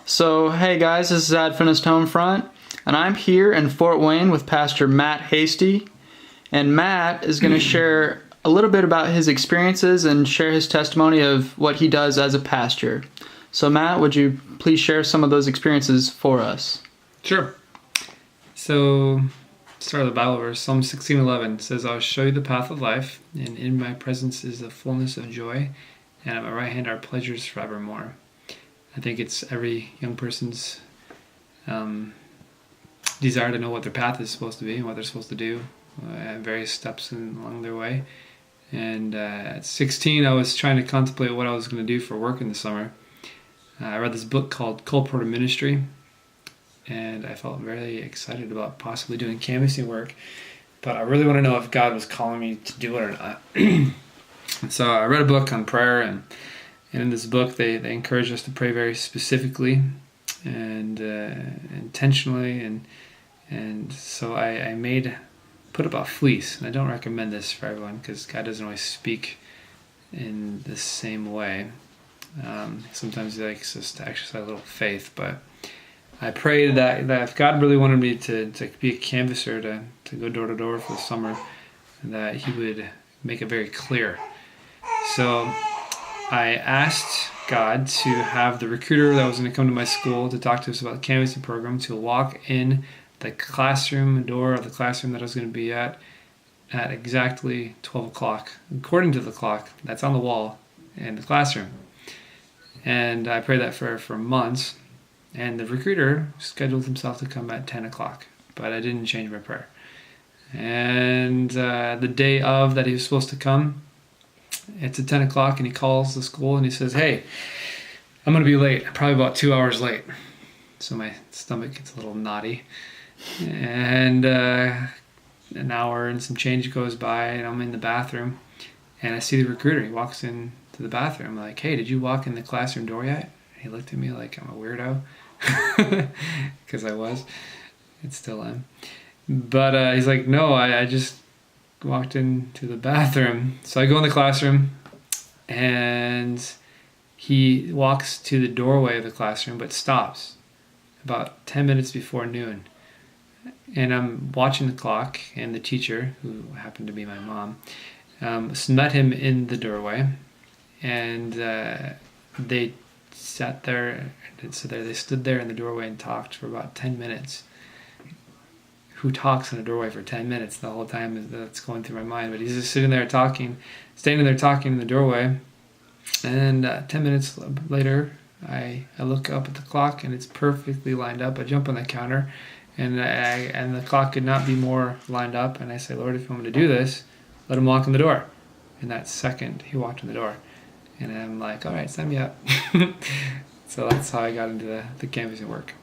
So, hey guys, this is Adventist Homefront, and I'm here in Fort Wayne with Pastor Matt Hasty. And Matt is going to share a little bit about his experiences and share his testimony of what he does as a pastor. So, Matt, would you please share some of those experiences for us? Sure. So, start of the Bible verse, Psalm 16:11 says, "I'll show you the path of life, and in my presence is the fullness of joy, and at my right hand are pleasures forevermore." I think it's every young person's desire to know what their path is supposed to be and what they're supposed to do at various steps along their way. And at 16, I was trying to contemplate what I was going to do for work in the summer. I read this book called Colporteur Ministry, and I felt very excited about possibly doing canvassing work, but I really want to know if God was calling me to do it or not. So I read a book on prayer, and in this book they encourage us to pray very specifically and intentionally, and so I put up a fleece, and I don't recommend this for everyone because God doesn't always speak in the same way. Sometimes He likes us to exercise a little faith, but I prayed that if God really wanted me to be a canvasser, to go door to door for the summer, that He would make it very clear. So I asked God to have the recruiter that was going to come to my school to talk to us about the canvassing program to walk in the classroom door of the classroom that I was going to be at exactly 12 o'clock, according to the clock that's on the wall in the classroom. And I prayed that for months, and the recruiter scheduled himself to come at 10 o'clock, but I didn't change my prayer. And the day of that he was supposed to come, it's at 10 o'clock, and he calls the school and he says, "Hey, I'm going to be late, probably about 2 hours late." So my stomach gets a little knotty. And an hour and some change goes by, and I'm in the bathroom, and I see the recruiter. He walks in to the bathroom. I'm like, "Hey, did you walk in the classroom door yet?" And he looked at me like I'm a weirdo, because I was. It still am. But he's like, "No, I just walked into the bathroom." So I go in the classroom, and he walks to the doorway of the classroom, but stops about 10 minutes before noon. And I'm watching the clock, and the teacher, who happened to be my mom, met him in the doorway, and they sat there. So they stood there in the doorway and talked for about 10 minutes. Who talks in a doorway for 10 minutes? The whole time that's going through my mind. But he's just sitting there talking, standing there talking in the doorway. And 10 minutes later, I look up at the clock, and it's perfectly lined up. I jump on the counter, and the clock could not be more lined up. And I say, "Lord, if you want me to do this, let him walk in the door." And that second, he walked in the door. And I'm like, "All right, sign me up." So that's how I got into the canvassing work.